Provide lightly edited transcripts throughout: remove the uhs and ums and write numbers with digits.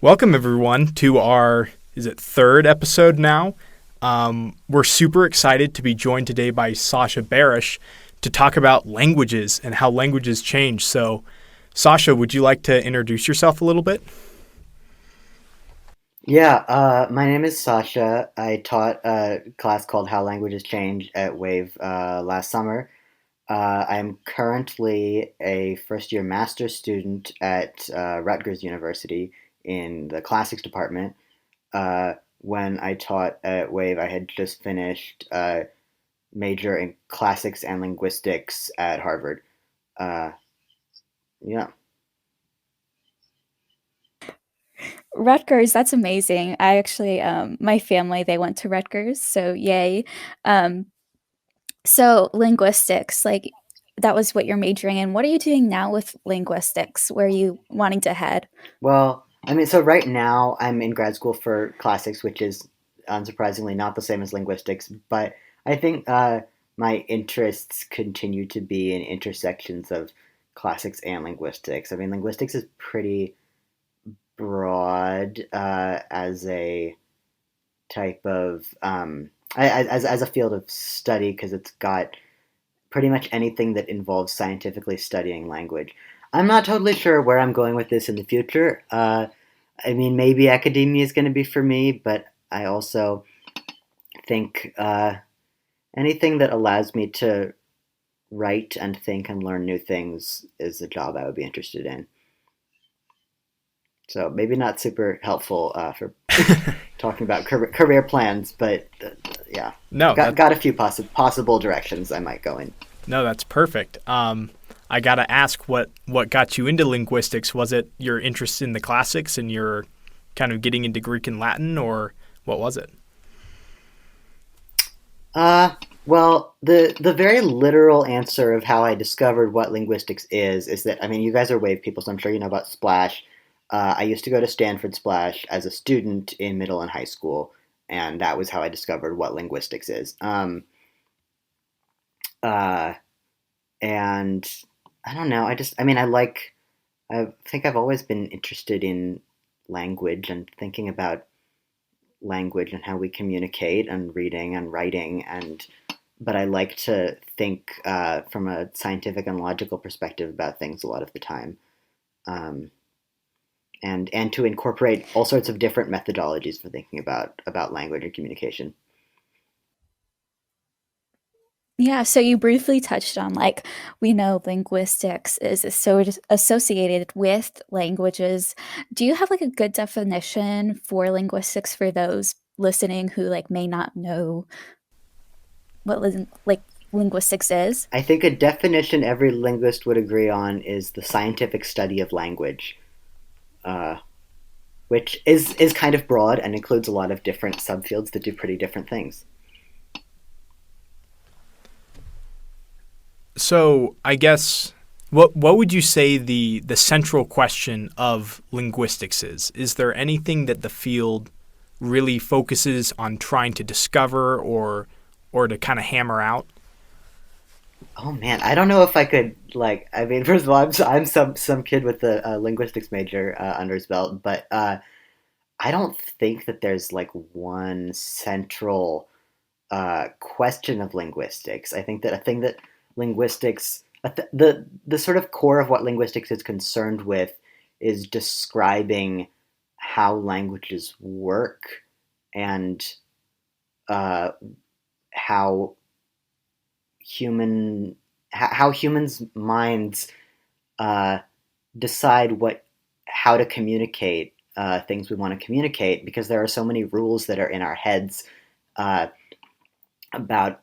Welcome, everyone, to our, is it third episode now? We're super excited to be joined today by Sasha Barish to talk about languages and how languages change. So, Sasha, would you like to introduce yourself a little bit? My name is Sasha. I taught a class called How Languages Change at Wave last summer. I'm currently a first year master's student at Rutgers University in the classics department. When I taught at Wave, I had just finished a major in classics and linguistics at Harvard. Uh, yeah. Rutgers, that's amazing. I actually, my family, they went to Rutgers, so yay. Um, so linguistics, like that was what you're majoring in. What are you doing now with linguistics? Where are you wanting to head? So right now I'm in grad school for classics, which is unsurprisingly not the same as linguistics, but I think my interests continue to be in intersections of classics and linguistics. I mean, linguistics is pretty broad as a type of as a field of study because it's got pretty much anything that involves scientifically studying language. I'm not totally sure where I'm going with this in the future. I mean, maybe academia is going to be for me, but I also think anything that allows me to write and think and learn new things is a job I would be interested in. So maybe not super helpful for talking about career plans, but yeah, No, got that got a few possible directions I might go in. no, that's perfect. I gotta ask, what got you into linguistics? Was it your interest in the classics and you're kind of getting into Greek and Latin, or what was it? Uh, the very literal answer of how I discovered what linguistics is that I mean, you guys are wave people, so I'm sure you know about Splash. I used to go to Stanford Splash as a student in middle and high school, and that was how I discovered what linguistics is. Uh, and I don't know. I mean, I think I've always been interested in language and thinking about language and how we communicate and reading and writing but I like to think from a scientific and logical perspective about things a lot of the time, um, and to incorporate all sorts of different methodologies for thinking about language and communication. Yeah, so you briefly touched on like we know linguistics is associated with languages. Do you have like a good definition for linguistics for those listening who like may not know what like linguistics is? I think a definition every linguist would agree on is the scientific study of language, uh, which is kind of broad and includes a lot of different subfields that do pretty different things. So I guess what would you say the central question of linguistics is? Is there anything that the field really focuses on trying to discover or to kind of hammer out? Oh man, I don't know if I could like. I mean, first of all, I'm some kid with a, linguistics major under his belt, but I don't think that there's like one central question of linguistics. I think that a thing that linguistics, the sort of core of what linguistics is concerned with, is describing how languages work and uh, how human how humans' minds uh, decide what how to communicate things we want to communicate because there are so many rules that are in our heads uh, about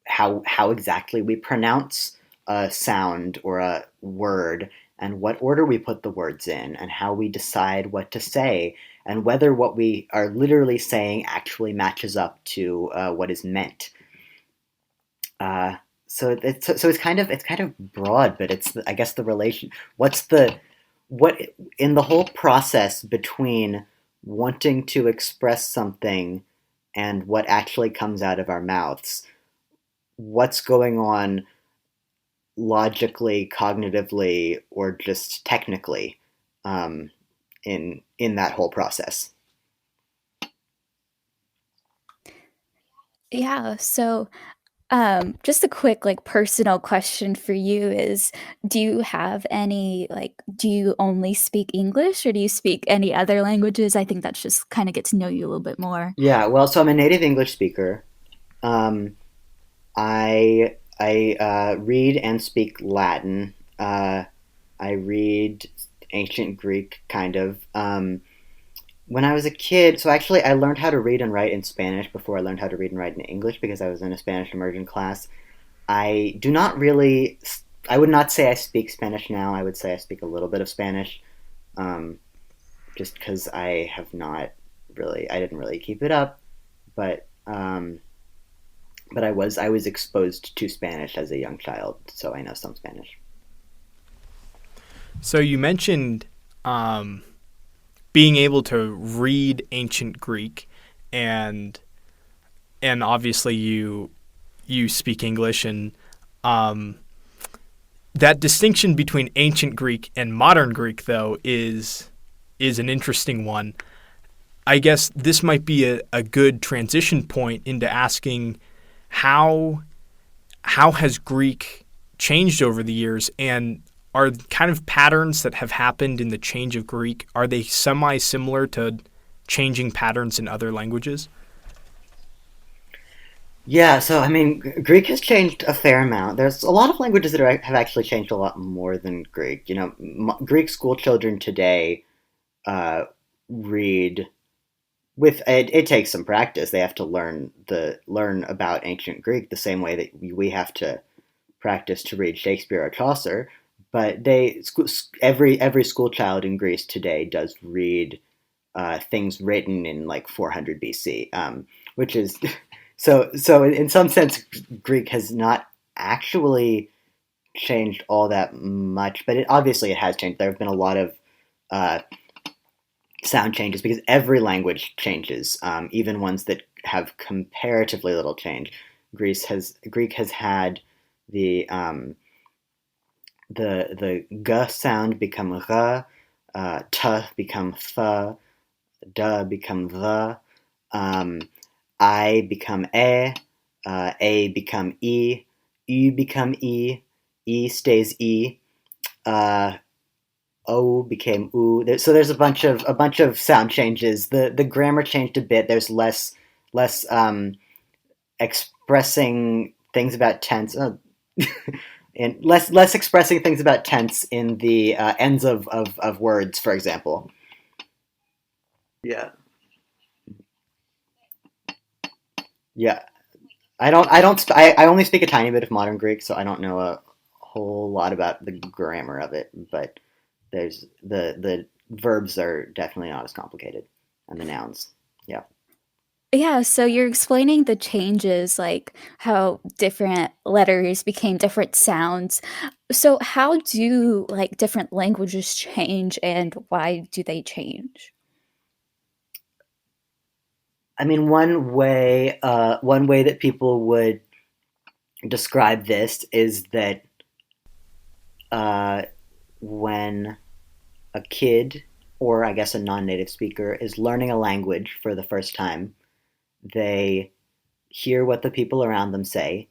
how exactly we pronounce a sound or a word and what order we put the words in and how we decide what to say and whether what we are literally saying actually matches up to what is meant. Uh, it's kind of broad, but I guess the relation. What in the whole process between wanting to express something and what actually comes out of our mouths? What's going on logically, cognitively, or just technically? Um, in that whole process. Yeah, so just a quick like personal question for you is do you have any like do you only speak English or do you speak any other languages? I think that's just kind of get to know you a little bit more. Yeah, well, so I'm a native English speaker. Um, I read and speak Latin. I read ancient Greek, kind of. When I was a kid, so actually I learned how to read and write in Spanish before I learned how to read and write in English because I was in a Spanish immersion class. I do not really. I would not say I speak Spanish now. I would say I speak a little bit of Spanish, um, just because I have not really. I didn't really keep it up, but I was exposed to Spanish as a young child, so I know some Spanish. So you mentioned um, being able to read ancient Greek, and obviously you speak English, and um, that distinction between ancient Greek and modern Greek, though, is an interesting one. I guess this might be a good transition point into asking how has Greek changed over the years, and are kind of patterns that have happened in the change of Greek, are they semi-similar to changing patterns in other languages? Yeah, so I mean, Greek has changed a fair amount. There's a lot of languages that have actually changed a lot more than Greek. Greek school children today uh, read with it takes some practice. They have to learn about ancient Greek the same way that we have to practice to read Shakespeare or Chaucer. But every school child in Greece today does read things written in like 400 BC, which is so. In some sense, Greek has not actually changed all that much, but obviously it has changed. There have been a lot of uh, sound changes because every language changes, even ones that have comparatively little change. Greek has had the the g sound become r, t become th, d become the, um, I become a become e become e stays e, uh, o became u. So there's a bunch of sound changes. The grammar changed a bit. There's less expressing things about tense. And less expressing things about tense in the ends of words, for example. Yeah, yeah. I only speak a tiny bit of modern Greek, so I don't know a whole lot about the grammar of it. But there's the verbs are definitely not as complicated, and the nouns. Yeah. Yeah, so you're explaining the changes, like how different letters became different sounds. So how do like different languages change and why do they change? I mean, one way that people would describe this is that uh, when a kid, or I guess a non-native speaker, is learning a language for the first time, they hear what the people around them say,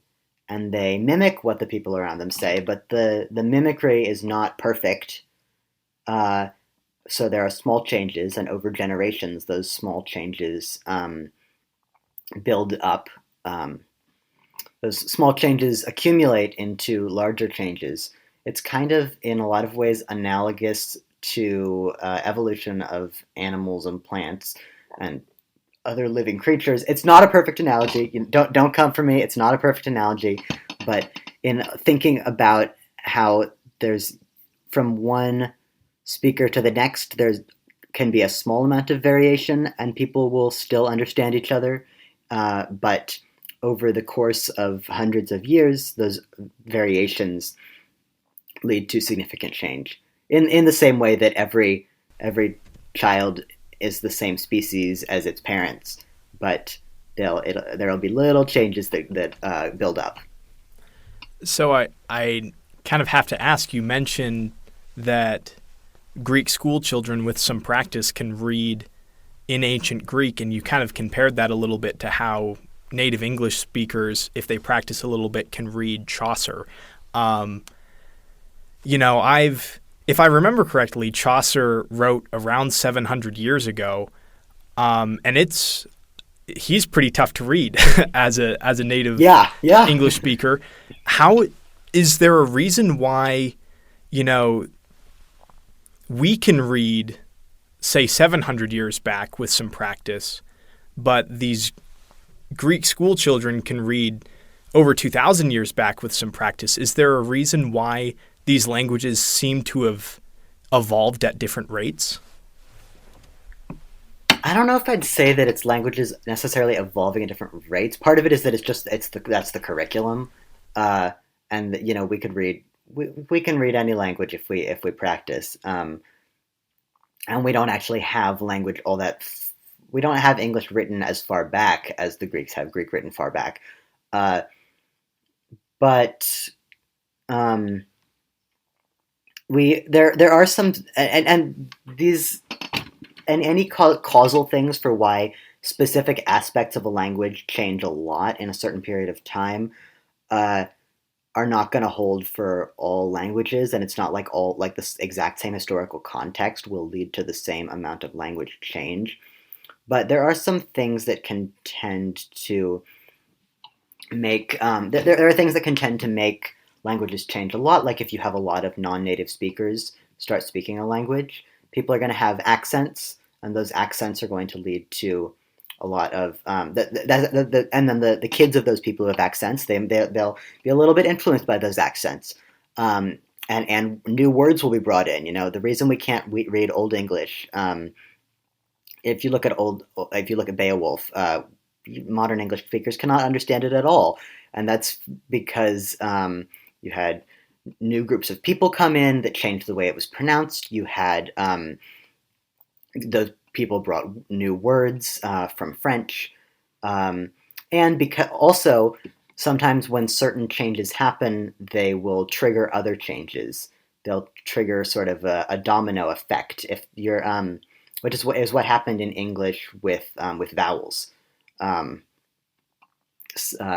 and they mimic what the people around them say. But the mimicry is not perfect. Uh, so there are small changes, and over generations, those small changes build up. Um, those small changes accumulate into larger changes. It's kind of, in a lot of ways, analogous to evolution of animals and plants and other living creatures. It's not a perfect analogy. Don't come for me. It's not a perfect analogy, but in thinking about how there's from one speaker to the next, there's can be a small amount of variation, and people will still understand each other. But over the course of hundreds of years, those variations lead to significant change. In the same way that every child is the same species as its parents, but there'll be little changes that build up. So I kind of have to ask, you mentioned that Greek school children with some practice can read in ancient Greek, and you kind of compared that a little bit to how native English speakers, if they practice a little bit, can read Chaucer. Um, if I remember correctly, Chaucer wrote around 700 years ago, and he's pretty tough to read as a native Yeah. English speaker. How is there a reason why, you know, we can read, say, 700 years back with some practice, but these Greek school children can read over 2,000 years back with some practice? Is there a reason why these languages seem to have evolved at different rates? I don't know if I'd say that it's languages necessarily evolving at different rates. Part of it is that that's the curriculum, uh, and we can read any language if we practice, and we don't actually have language all that. We don't have English written as far back as the Greeks have Greek written far back, uh, but um, we there are some and these and any causal things for why specific aspects of a language change a lot in a certain period of time uh, are not going to hold for all languages, and it's not like all like this exact same historical context will lead to the same amount of language change. But there are some things that can tend to make there are things that can tend to make languages change a lot. Like if you have a lot of non-native speakers start speaking a language, people are going to have accents, and those accents are going to lead to a lot of and then the kids of those people who have accents, they'll be a little bit influenced by those accents, um, and new words will be brought in. You know, the reason we can't read Old English, if you look at Beowulf, modern English speakers cannot understand it at all, and that's because you had new groups of people come in that changed the way it was pronounced. You had those people brought new words from French, um, and because also sometimes when certain changes happen, they will trigger other changes. They'll trigger sort of a domino effect. If you're which is what happened in English with vowels. Um,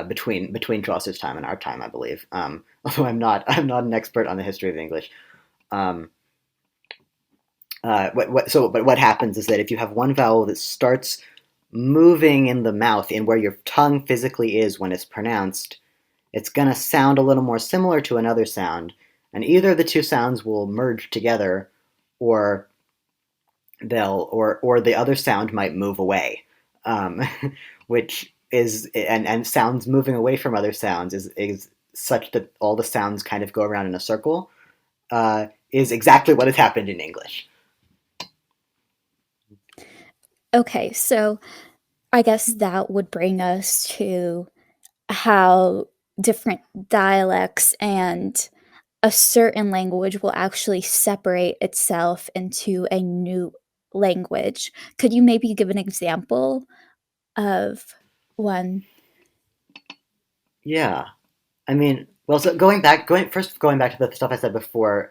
between Chaucer's time and our time, I believe. Although I'm not an expert on the history of English. Um, but what happens is that if you have one vowel that starts moving in the mouth, in where your tongue physically is when it's pronounced, it's gonna sound a little more similar to another sound, and either the two sounds will merge together, or or the other sound might move away, um, which is and sounds moving away from other sounds is such that all the sounds kind of go around in a circle. Is exactly what has happened in English. Okay, so I guess that would bring us to how different dialects and a certain language will actually separate itself into a new language. Could you maybe give an example of one? Yeah, I mean, well, so going back to the stuff I said before.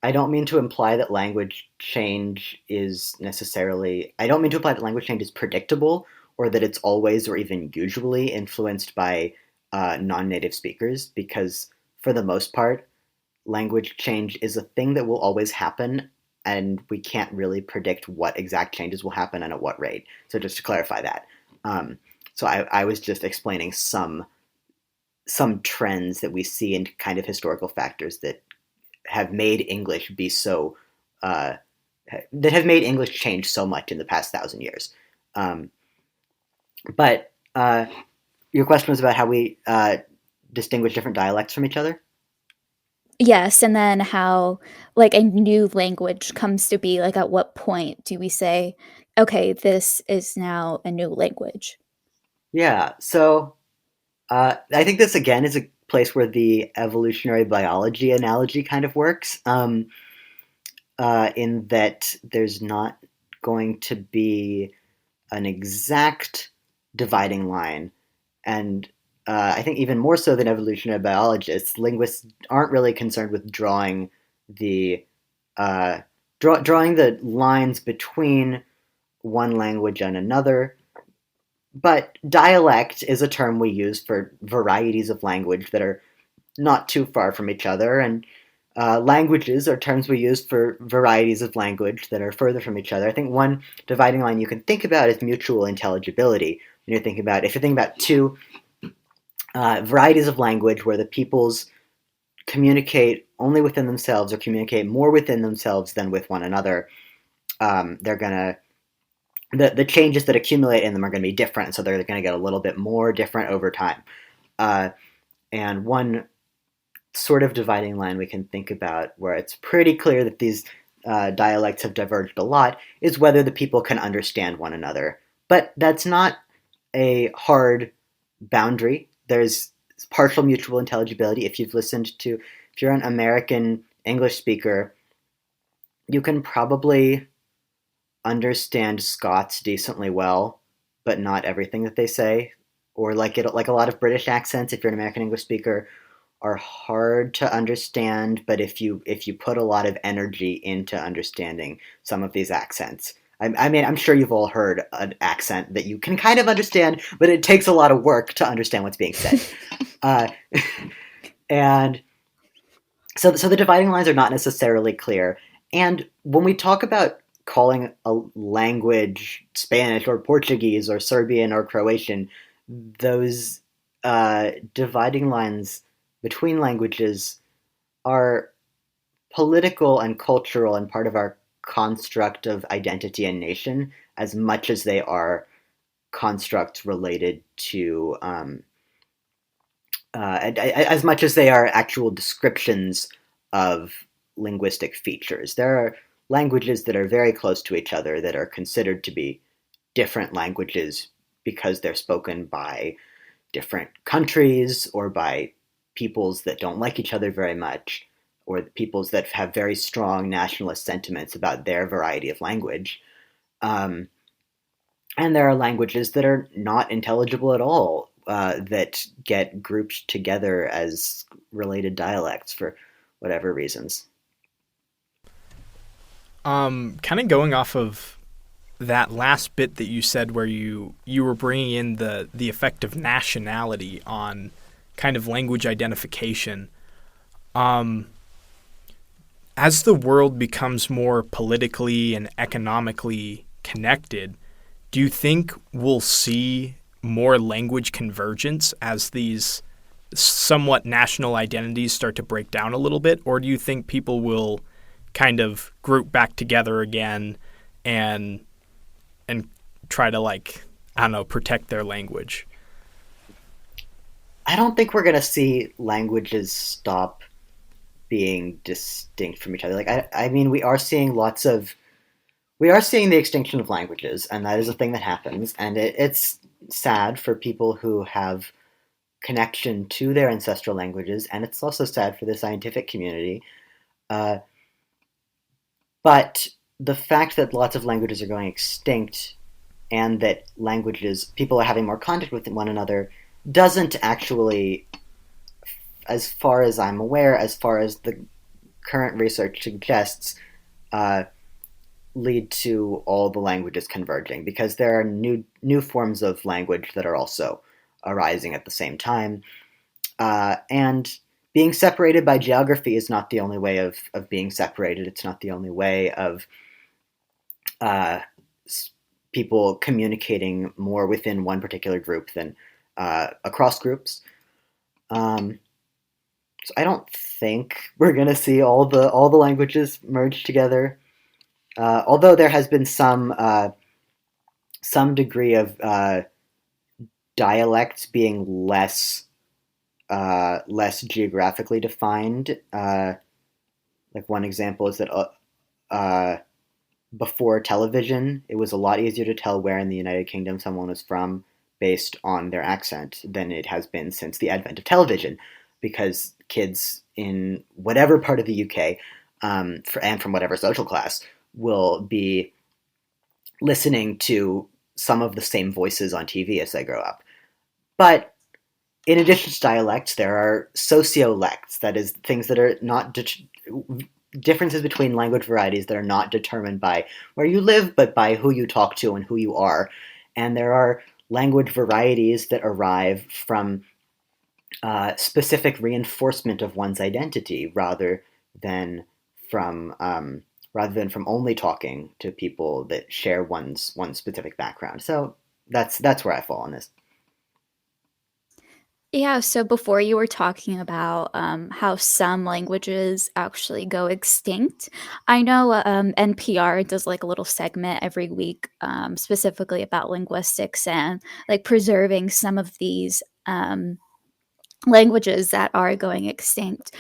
I don't mean to imply that language change is necessarily. I don't mean to imply that language change is predictable, or that it's always or even usually influenced by non-native speakers, because for the most part, language change is a thing that will always happen, and we can't really predict what exact changes will happen and at what rate. So just to clarify that, um, I was just explaining some trends that we see in kind of historical factors that have made English be so uh, that have made English change so much in the past 1,000 years. Um, but your question was about how we distinguish different dialects from each other. Yes, and then how, like, a new language comes to be, like, at what point do we say, "Okay, this is now a new language?" Yeah. So I think this again is a place where the evolutionary biology analogy kind of works, in that there's not going to be an exact dividing line. And I think even more so than evolutionary biologists, linguists aren't really concerned with uh, drawing the lines between one language and another. But dialect is a term we use for varieties of language that are not too far from each other, and languages are terms we use for varieties of language that are further from each other. I think one dividing line you can think about is mutual intelligibility. When you're thinking about, if you're thinking about two varieties of language where the peoples communicate only within themselves or communicate more within themselves than with one another, they're gonna the changes that accumulate in them are going to be different, so they're going to get a little bit more different over time. And one sort of dividing line we can think about where it's pretty clear that these dialects have diverged a lot is whether the people can understand one another. But that's not a hard boundary. There's partial mutual intelligibility. If you're an American English speaker, you can probably understand Scots decently well, but not everything that they say. Or like a lot of British accents, if you're an American English speaker, are hard to understand, but if you put a lot of energy into understanding some of these accents. I mean, I'm sure you've all heard an accent that you can kind of understand, but it takes a lot of work to understand what's being said. And so the dividing lines are not necessarily clear. And when we talk about calling a language Spanish or Portuguese or Serbian or Croatian, those dividing lines between languages are political and cultural and part of our construct of identity and nation as much as they are constructs related to as much as they are actual descriptions of linguistic features. There are languages that are very close to each other that are considered to be different languages because they're spoken by different countries or by peoples that don't like each other very much, or peoples that have very strong nationalist sentiments about their variety of language. And there are languages that are not intelligible at all, that get grouped together as related dialects for whatever reasons. Kind of going off of that last bit that you said where you were bringing in the effect of nationality on kind of language identification. As the world becomes more politically and economically connected, do you think we'll see more language convergence as these somewhat national identities start to break down a little bit? Or do you think people will kind of group back together again and try to, like, I don't know, protect their language? I don't think we're going to see languages stop being distinct from each other. Like, I mean, we are seeing the extinction of languages, and that is a thing that happens, and it's sad for people who have connection to their ancestral languages, and it's also sad for the scientific community. But the fact that lots of languages are going extinct and that people are having more contact with one another, doesn't actually, as far as I'm aware, as far as the current research suggests, lead to all the languages converging, because there are new forms of language that are also arising at the same time. And being separated by geography is not the only way of being separated. It's not the only way of people communicating more within one particular group than across groups. So I don't think we're going to see all the languages merge together. Although there has been some degree of dialects being less geographically defined. Like one example is that before television, it was a lot easier to tell where in the United Kingdom someone was from based on their accent than it has been since the advent of television, because kids in whatever part of the UK, and from whatever social class, will be listening to some of the same voices on TV as they grow up. But in addition to dialects, there are sociolects, that is, things that are not differences between language varieties that are not determined by where you live, but by who you talk to and who you are. And there are language varieties that arrive from specific reinforcement of one's identity than from rather than from only talking to people that share one's specific background. So that's where I fall on this. Yeah, so before you were talking about how some languages actually go extinct. I know NPR does like a little segment every week specifically about linguistics and like preserving some of these languages that are going extinct.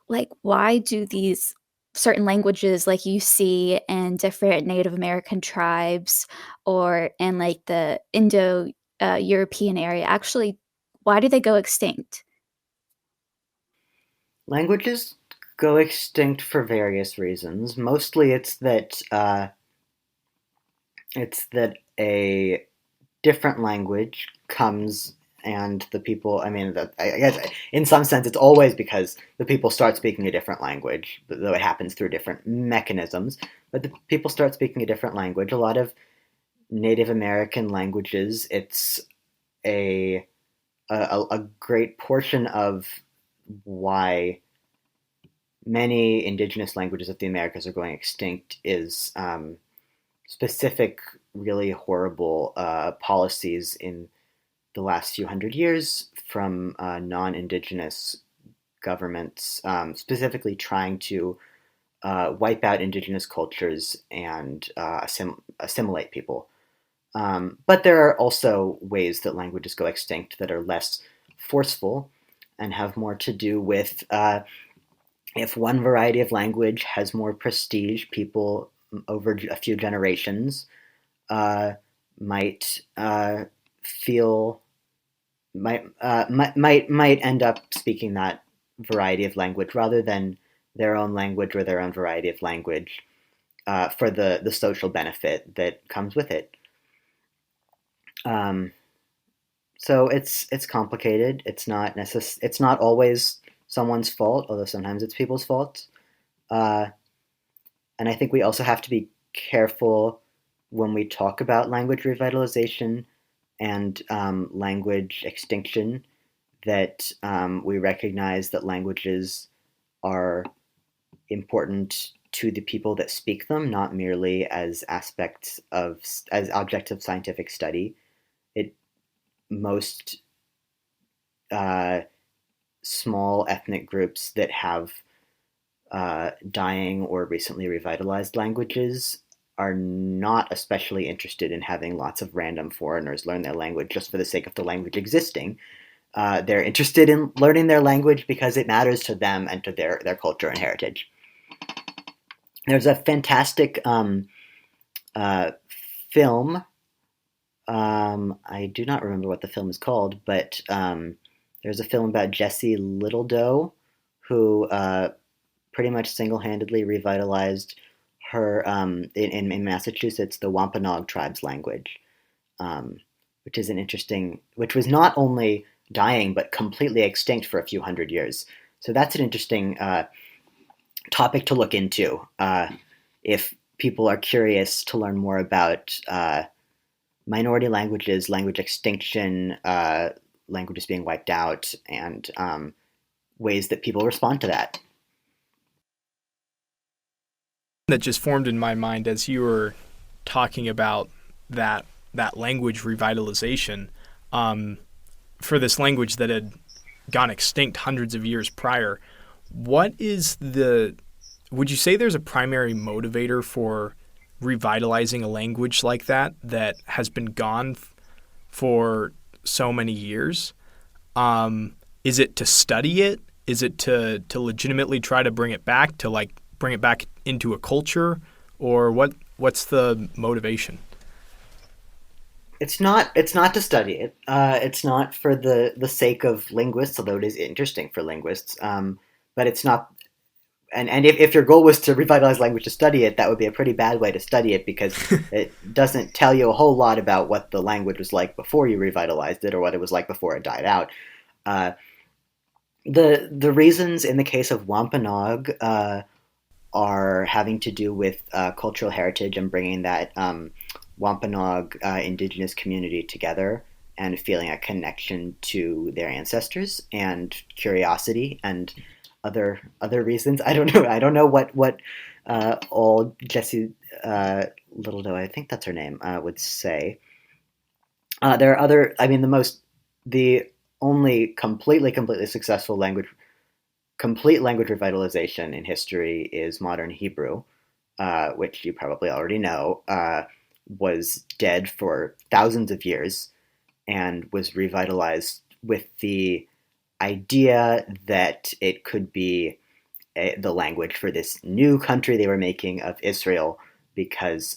Like, why do these certain languages, like you see in different Native American tribes or in like the Indo European area, actually, why do they go extinct? Languages go extinct for various reasons. Mostly, it's that a different language comes and the people. I mean, I guess in some sense, it's always because the people start speaking a different language, though it happens through different mechanisms. But the people start speaking a different language. A lot of Native American languages, it's a a great portion of why many indigenous languages of the Americas are going extinct is specific, really horrible policies in the last few hundred years from non-indigenous governments, specifically trying to wipe out indigenous cultures and assimilate people. But there are also ways that languages go extinct that are less forceful and have more to do with if one variety of language has more prestige, people over a few generations uh, might feel might end up speaking that variety of language rather than their own language or their own variety of language for the social benefit that comes with it. Um, so it's complicated. It's not always someone's fault, although sometimes it's people's fault. Uh, and I think we also have to be careful when we talk about language revitalization and language extinction that we recognize that languages are important to the people that speak them, not merely as as objects of scientific study. It most uh, small ethnic groups that have dying or recently revitalized languages are not especially interested in having lots of random foreigners learn their language just for the sake of the language existing. They're interested in learning their language because it matters to them and to their culture and heritage. There's a fantastic uh, film. I do not remember what the film is called, but there's a film about Jessie Littledoe, who pretty much single-handedly revitalized her in Massachusetts the Wampanoag tribe's language, which is which was not only dying but completely extinct for a few hundred years. So that's an interesting topic to look into if people are curious to learn more about minority languages, language extinction, languages being wiped out, and ways that people respond to that. That just formed in my mind as you were talking about that language revitalization for this language that had gone extinct hundreds of years prior. What is would you say there's a primary motivator for revitalizing a language like that has been gone for so many years? Is it to study it? Is it to legitimately try to bring it back, to like bring it back into a culture, or what's the motivation? It's not to study it. It's not for the sake of linguists, although it is interesting for linguists. But it's not. And if your goal was to revitalize language to study it, that would be a pretty bad way to study it because it doesn't tell you a whole lot about what the language was like before you revitalized it or what it was like before it died out. The reasons in the case of Wampanoag are having to do with cultural heritage and bringing that Wampanoag indigenous community together and feeling a connection to their ancestors and curiosity and other reasons. I don't know what old Jessie Littledoe, I think that's her name, would say. There are other. I mean, the only completely successful complete language revitalization in history is modern Hebrew, which you probably already know, was dead for thousands of years and was revitalized with the idea that it could be the language for this new country they were making of Israel, because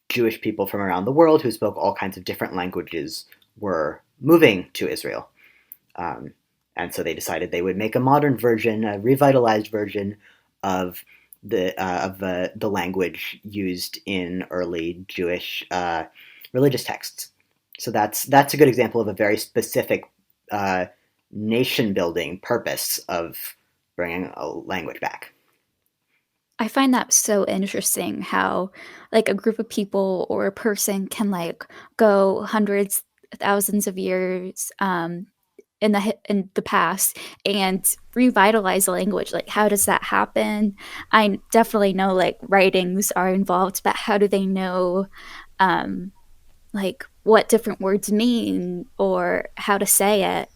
Jewish people from around the world who spoke all kinds of different languages were moving to Israel. Um, and so they decided they would make a modern version, a revitalized version of the language used in early Jewish religious texts. So that's a good example of a very specific nation building purpose of bringing a language back. I find that so interesting how like a group of people or a person can like go hundreds, thousands of years in the past and revitalize a language. Like how does that happen? I definitely know like writings are involved, but how do they know um like what different words mean or how to say it?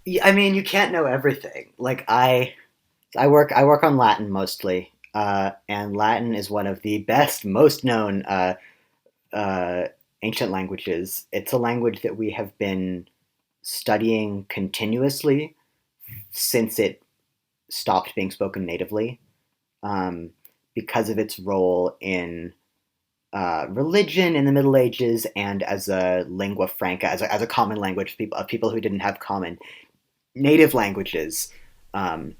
Yeah, I mean, you can't know everything. Like I work on Latin mostly, and Latin is one of the best, most known uh, ancient languages. It's a language that we have been studying continuously since it stopped being spoken natively, um, because of its role in religion in the Middle Ages and as a lingua franca, as a common language of people who didn't have common native languages. Um,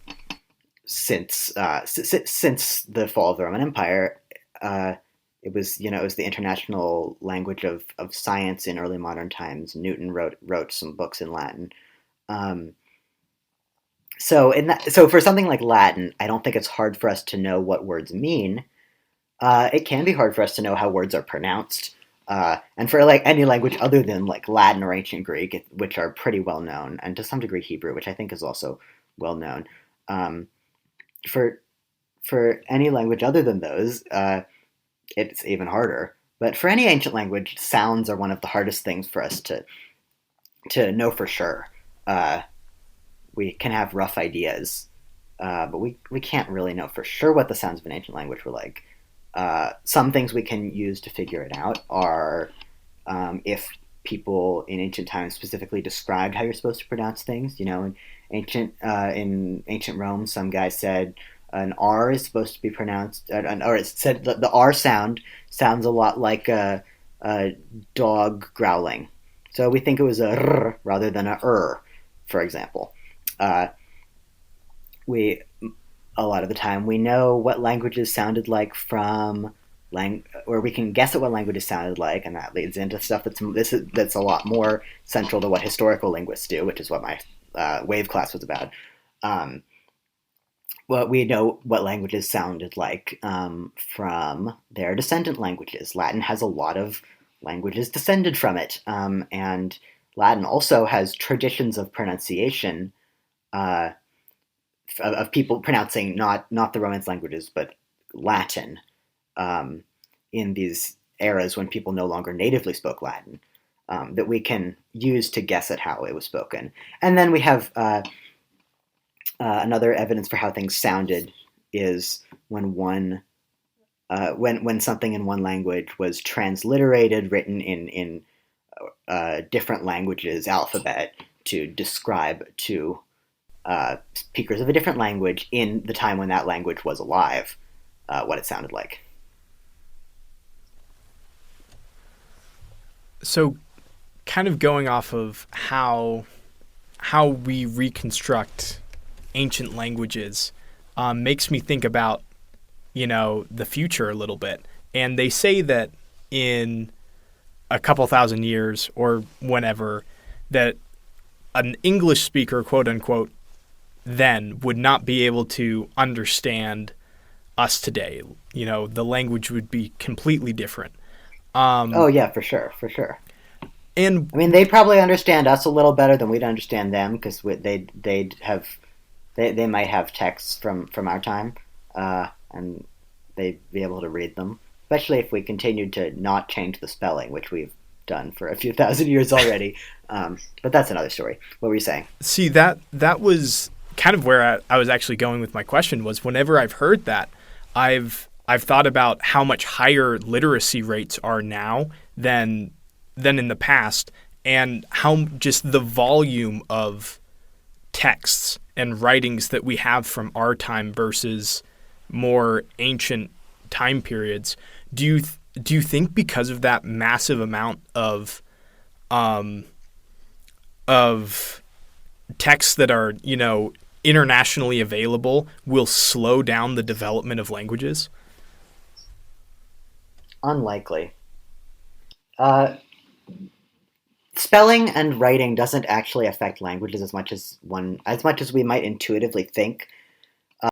since the fall of the Roman Empire, uh, it was the international language of science in early modern times. Newton wrote some books in Latin. Um, so for something like Latin, I don't think it's hard for us to know what words mean. It can be hard for us to know how words are pronounced. And for like any language other than like Latin or ancient Greek, which are pretty well known, and to some degree Hebrew, which I think is also well known. Um, for for any language other than those, it's even harder. But for any ancient language, sounds are one of the hardest things for us to know for sure. Uh, we can have rough ideas, but we can't really know for sure what the sounds of an ancient language were like. Some things we can use to figure it out are if people in ancient times specifically described how you're supposed to pronounce things. In ancient Rome, some guy said an R is supposed to be pronounced, or it said the R sounds a lot like a dog growling. So we think it was a r rather than a for example. Uh, we a lot of the time we know what languages sounded like from or we can guess at what languages sounded like, and that leads into stuff that's a lot more central to what historical linguists do, which is what my wave class was about. Um, well, we know what languages sounded like from their descendant languages. Latin has a lot of languages descended from it, and Latin also has traditions of pronunciation, uh, of people pronouncing not the Romance languages, but Latin, um, in these eras when people no longer natively spoke Latin, that we can use to guess at how it was spoken. And then we have another evidence for how things sounded is when something in one language was transliterated, written in different languages alphabet to describe to speakers of a different language in the time when that language was alive, what it sounded like. So, kind of going off of how we reconstruct ancient languages makes me think about the future a little bit. And they say that in a couple thousand years or whenever, that an English speaker, quote unquote, then would not be able to understand us today. The language would be completely different. Oh yeah, for sure, for sure. And I mean, they probably understand us a little better than we'd understand them because they might have texts from our time, and they'd be able to read them. Especially if we continued to not change the spelling, which we've done for a few thousand years already. But that's another story. What were you saying? see that was kind of where I was actually going with my question. Was whenever I've heard that, I've thought about how much higher literacy rates are now than in the past, and how just the volume of texts and writings that we have from our time versus more ancient time periods. Do you think because of that massive amount um, of texts that are internationally available will slow down the development of languages? Unlikely. Uh, Spelling and writing doesn't actually affect languages as much as we might intuitively think.